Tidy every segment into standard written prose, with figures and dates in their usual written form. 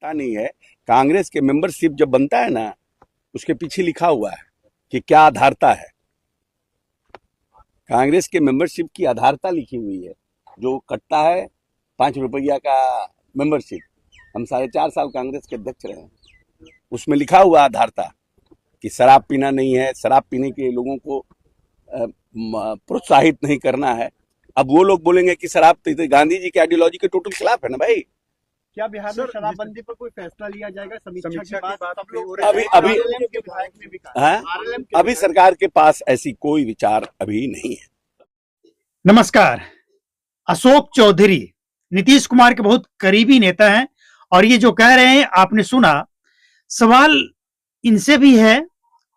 पता नहीं है। कांग्रेस के मेंबरशिप जब बनता है ना, उसके पीछे लिखा हुआ है कि क्या आधारता है। कांग्रेस के मेंबरशिप की आधारता लिखी हुई है। जो कटता है 5 रुपया का मेंबरशिप, हम 4.5 साल कांग्रेस के अध्यक्ष रहे हैं, उसमें लिखा हुआ आधारता कि शराब पीना नहीं है, शराब पीने के लोगों को प्रोत्साहित नहीं करना है। अब वो लोग बोलेंगे कि शराब तो गांधी जी के आइडियोलॉजी के टोटल खिलाफ है ना भाई। क्या बिहार में शराबबंदी पर कोई फैसला लिया जाएगा? समीक्षा की बात सब लोग अभी सरकार के पास ऐसी कोई विचार अभी नहीं है। नमस्कार। अशोक चौधरी नीतीश कुमार के बहुत करीबी नेता हैं और ये जो कह रहे हैं आपने सुना। सवाल इनसे भी है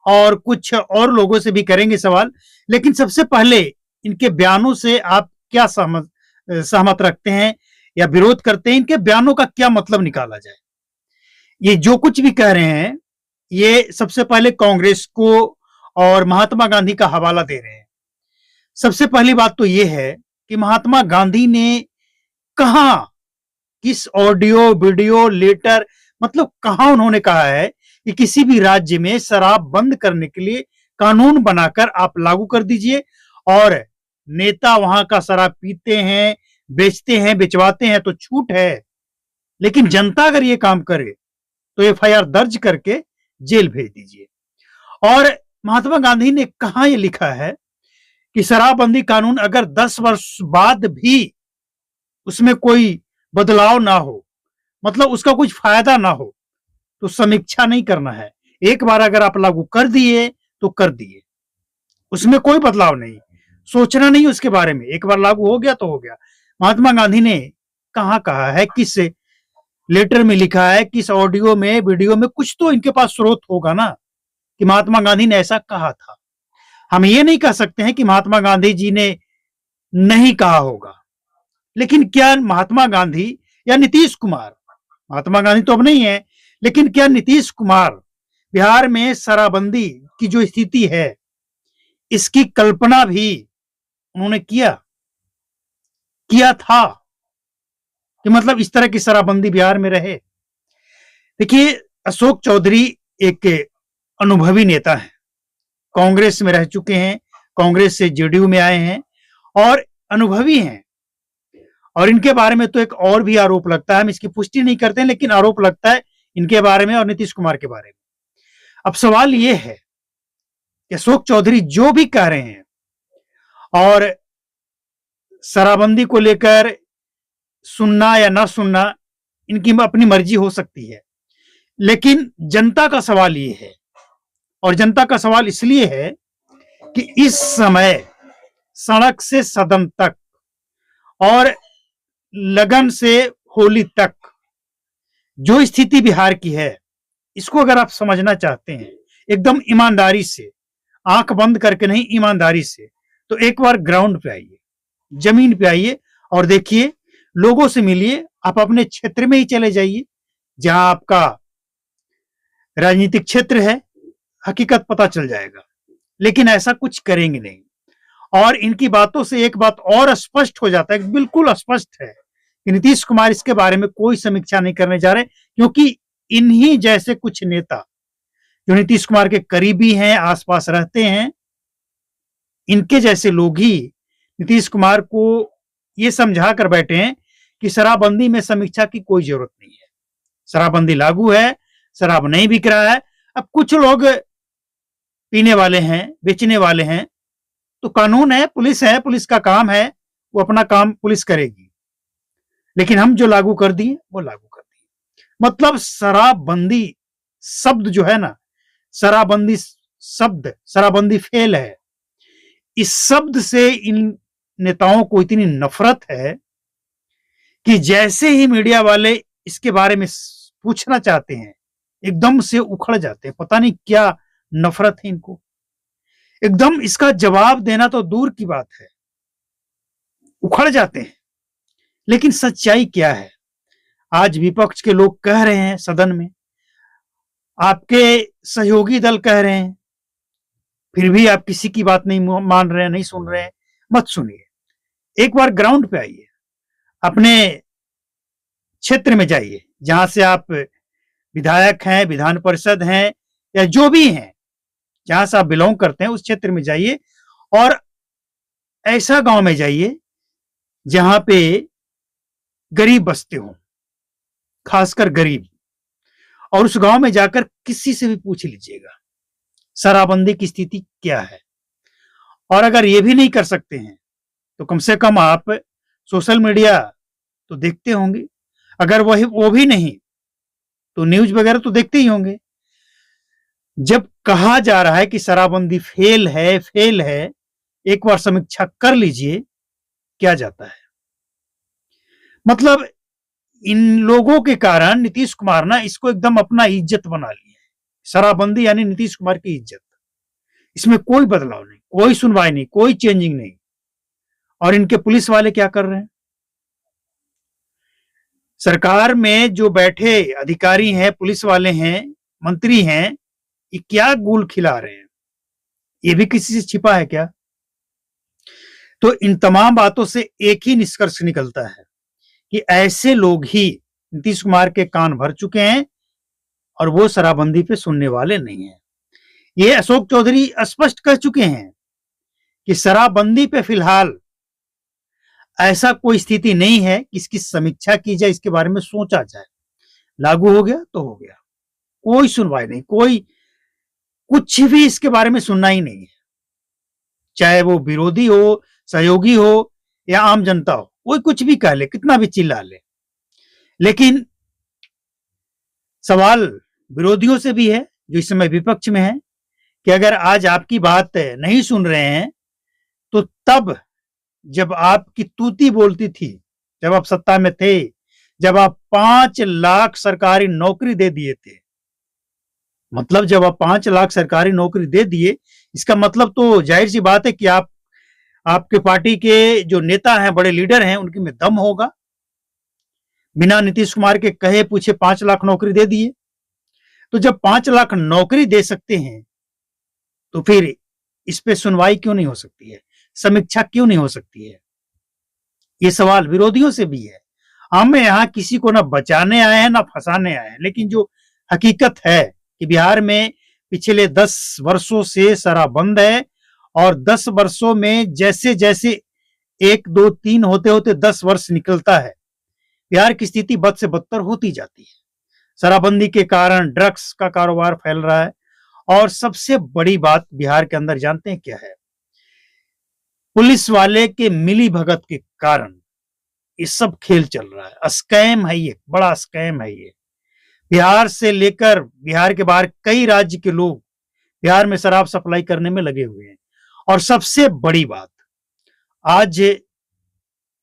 और कुछ और लोगों से भी करेंगे सवाल, लेकिन सबसे पहले इनके बयानों से आप क्या सहमत रखते हैं या विरोध करते हैं? इनके बयानों का क्या मतलब निकाला जाए? ये जो कुछ भी कह रहे हैं ये सबसे पहले कांग्रेस को और महात्मा गांधी का हवाला दे रहे हैं। सबसे पहली बात तो ये है कि महात्मा गांधी ने कहां, किस ऑडियो वीडियो लेटर, मतलब कहां उन्होंने कहा है कि किसी भी राज्य में शराब बंद करने के लिए कानून बनाकर आप लागू कर दीजिए और नेता वहां का शराब पीते हैं, बेचते हैं, बेचवाते हैं तो छूट है, लेकिन जनता अगर ये काम करे तो एफआईआर दर्ज करके जेल भेज दीजिए। और महात्मा गांधी ने कहां ये लिखा है कि शराबबंदी कानून अगर 10 वर्ष बाद भी उसमें कोई बदलाव ना हो, मतलब उसका कुछ फायदा ना हो, तो समीक्षा नहीं करना है। एक बार अगर आप लागू कर दिए तो कर दिए, उसमें कोई बदलाव नहीं, सोचना नहीं उसके बारे में। एक बार लागू हो गया तो हो गया। महात्मा गांधी ने कहां कहा है, किस लेटर में लिखा है, किस ऑडियो में, वीडियो में? कुछ तो इनके पास स्रोत होगा ना कि महात्मा गांधी ने ऐसा कहा था। हम ये नहीं कह सकते हैं कि महात्मा गांधी जी ने नहीं कहा होगा, लेकिन क्या महात्मा गांधी या नीतीश कुमार, महात्मा गांधी तो अब नहीं है, लेकिन क्या नीतीश कुमार बिहार में शराबबंदी की जो स्थिति है इसकी कल्पना भी उन्होंने किया था कि मतलब इस तरह की शराबबंदी बिहार में रहे? देखिए, अशोक चौधरी एक अनुभवी नेता है, कांग्रेस में रह चुके हैं, कांग्रेस से जेडीयू में आए हैं और अनुभवी हैं। और इनके बारे में तो एक और भी आरोप लगता है, हम इसकी पुष्टि नहीं करते हैं, लेकिन आरोप लगता है इनके बारे में और नीतीश कुमार के बारे में। अब सवाल यह है कि अशोक चौधरी जो भी कह रहे हैं और शराबबंदी को लेकर सुनना या ना सुनना इनकी अपनी मर्जी हो सकती है, लेकिन जनता का सवाल ये है, और जनता का सवाल इसलिए है कि इस समय सड़क से सदन तक और लगन से होली तक जो स्थिति बिहार की है, इसको अगर आप समझना चाहते हैं एकदम ईमानदारी से, आंख बंद करके नहीं, ईमानदारी से, तो एक बार ग्राउंड पे आइए, जमीन पे आइए और देखिए, लोगों से मिलिए। आप अपने क्षेत्र में ही चले जाइए जहां आपका राजनीतिक क्षेत्र है, हकीकत पता चल जाएगा। लेकिन ऐसा कुछ करेंगे नहीं। और इनकी बातों से एक बात और स्पष्ट हो जाता है, बिल्कुल स्पष्ट है कि नीतीश कुमार इसके बारे में कोई समीक्षा नहीं करने जा रहे, क्योंकि इन्हीं जैसे कुछ नेता जो नीतीश कुमार के करीबी हैं, आसपास रहते हैं, इनके जैसे लोग ही नीतीश कुमार को ये समझा कर बैठे हैं कि शराबबंदी में समीक्षा की कोई जरूरत नहीं है, शराबबंदी लागू है, शराब नहीं बिक रहा है। अब कुछ लोग पीने वाले हैं, बेचने वाले हैं, तो कानून है, पुलिस का काम है, वो अपना काम पुलिस करेगी, लेकिन हम जो लागू कर दिए वो लागू कर दिए। मतलब शराबबंदी शब्द जो है ना, शराबबंदी शब्द, शराबबंदी फेल है, इस शब्द से इन नेताओं को इतनी नफरत है कि जैसे ही मीडिया वाले इसके बारे में पूछना चाहते हैं एकदम से उखड़ जाते हैं। पता नहीं क्या नफरत है इनको, एकदम इसका जवाब देना तो दूर की बात है, उखड़ जाते हैं। लेकिन सच्चाई क्या है? आज विपक्ष के लोग कह रहे हैं सदन में, आपके सहयोगी दल कह रहे हैं, फिर भी आप किसी की बात नहीं मान रहे हैं, नहीं सुन रहे हैं। मत सुनिए, एक बार ग्राउंड पे आइए, अपने क्षेत्र में जाइए जहां से आप विधायक हैं, विधान परिषद हैं, या जो भी हैं, जहां से आप बिलोंग करते हैं उस क्षेत्र में जाइए और ऐसा गांव में जाइए जहां पे गरीब बसते हो, खासकर गरीब, और उस गांव में जाकर किसी से भी पूछ लीजिएगा शराबबंदी की स्थिति क्या है। और अगर ये भी नहीं कर सकते हैं तो कम से कम आप सोशल मीडिया तो देखते होंगे, अगर वो भी नहीं तो न्यूज वगैरह तो देखते ही होंगे। जब कहा जा रहा है कि शराबबंदी फेल है, एक बार समीक्षा कर लीजिए क्या जाता है। मतलब इन लोगों के कारण नीतीश कुमार ना इसको एकदम अपना इज्जत बना लिया है। शराबबंदी यानी नीतीश कुमार की इज्जत, इसमें कोई बदलाव नहीं, कोई सुनवाई नहीं, कोई चेंजिंग नहीं। और इनके पुलिस वाले क्या कर रहे हैं? सरकार में जो बैठे अधिकारी हैं, पुलिस वाले हैं, मंत्री हैं, ये क्या गुल खिला रहे हैं? ये भी किसी से छिपा है क्या? तो इन तमाम बातों से एक ही निष्कर्ष निकलता है कि ऐसे लोग ही नीतीश कुमार के कान भर चुके हैं और वो शराबबंदी पे सुनने वाले नहीं हैं। ये अशोक चौधरी स्पष्ट कह चुके हैं कि शराबबंदी पे फिलहाल ऐसा कोई स्थिति नहीं है कि इसकी समीक्षा की जाए, इसके बारे में सोचा जाए। लागू हो गया तो हो गया, कोई सुनवाई नहीं, कोई कुछ भी इसके बारे में सुनना ही नहीं है। चाहे वो विरोधी हो, सहयोगी हो या आम जनता हो, कोई कुछ भी कह ले, कितना भी चिल्ला ले। लेकिन सवाल विरोधियों से भी है जो इस समय विपक्ष में है कि अगर आज आपकी बात नहीं सुन रहे हैं तो तब जब आपकी तूती बोलती थी, जब आप सत्ता में थे, जब आप 5 लाख सरकारी नौकरी दे दिए थे, मतलब जब आप 5 लाख सरकारी नौकरी दे दिए, इसका मतलब तो जाहिर सी बात है कि आपके पार्टी के जो नेता हैं, बड़े लीडर हैं, उनके में दम होगा। बिना नीतीश कुमार के कहे पूछे 5 लाख नौकरी दे दिए। तो जब 5 लाख नौकरी दे सकते हैं तो फिर इस पे सुनवाई क्यों नहीं हो सकती है, समीक्षा क्यों नहीं हो सकती है? ये सवाल विरोधियों से भी है। हम यहाँ किसी को ना बचाने आए हैं ना फंसाने आए हैं, लेकिन जो हकीकत है कि बिहार में पिछले 10 वर्षों से शराब बंद है और 10 वर्षों में जैसे जैसे 1, 2, 3 होते होते 10 वर्ष निकलता है, बिहार की स्थिति बद से बदतर होती जाती है। शराबबंदी के कारण ड्रग्स का कारोबार फैल रहा है और सबसे बड़ी बात बिहार के अंदर जानते हैं क्या है? पुलिस वाले के मिली भगत के कारण ये सब खेल चल रहा है। स्कैम है ये, बड़ा स्कैम है ये। बिहार से लेकर बिहार के बाहर कई राज्य के लोग बिहार में शराब सप्लाई करने में लगे हुए हैं। और सबसे बड़ी बात, आज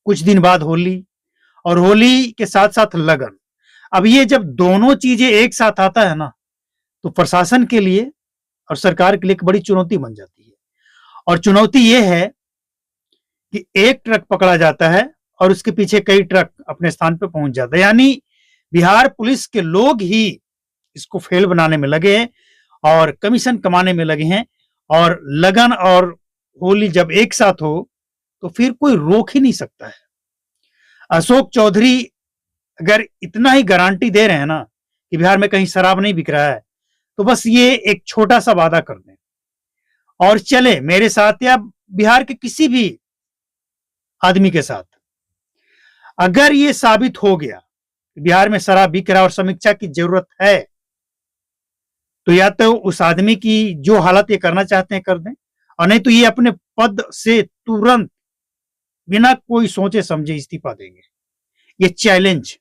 कुछ दिन बाद होली और होली के साथ साथ लगन। अब ये जब दोनों चीजें एक साथ आता है ना, तो प्रशासन के लिए और सरकार के लिए एक बड़ी चुनौती बन जाती है। और चुनौती ये है कि एक ट्रक पकड़ा जाता है और उसके पीछे कई ट्रक अपने स्थान पर पहुंच जाते हैं। यानी बिहार पुलिस के लोग ही इसको फेल बनाने में लगे हैं और कमीशन कमाने में लगे हैं। और लगन और होली जब एक साथ हो तो फिर कोई रोक ही नहीं सकता है। अशोक चौधरी अगर इतना ही गारंटी दे रहे हैं ना कि बिहार में कहीं शराब नहीं बिक रहा है, तो बस ये एक छोटा सा वादा कर दें और चले मेरे साथ या बिहार के किसी भी आदमी के साथ। अगर ये साबित हो गया कि बिहार में शराब बिक रहा है और समीक्षा की जरूरत है, तो या तो उस आदमी की जो हालत ये करना चाहते हैं कर दें, और नहीं तो ये अपने पद से तुरंत बिना कोई सोचे समझे इस्तीफा देंगे। ये चैलेंज,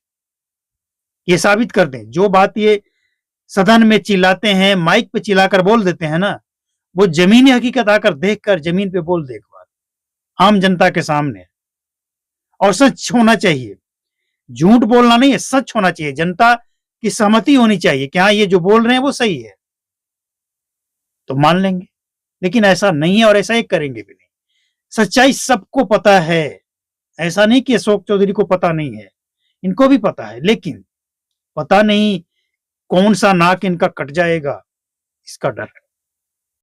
ये साबित कर दें। जो बात ये सदन में चिल्लाते हैं, माइक पे चिल्लाकर बोल देते हैं ना, वो जमीनी हकीकत आकर देखकर जमीन पे बोल दे एक बार आम जनता के सामने। और सच होना चाहिए, झूठ बोलना नहीं है, सच होना चाहिए। जनता की सहमति होनी चाहिए कि हाँ ये जो बोल रहे हैं वो सही है, तो मान लेंगे। लेकिन ऐसा नहीं है और ऐसा ही करेंगे भी नहीं। सच्चाई सबको पता है, ऐसा नहीं कि अशोक चौधरी को पता नहीं है, इनको भी पता है। लेकिन पता नहीं कौन सा नाक इनका कट जाएगा, इसका डर है।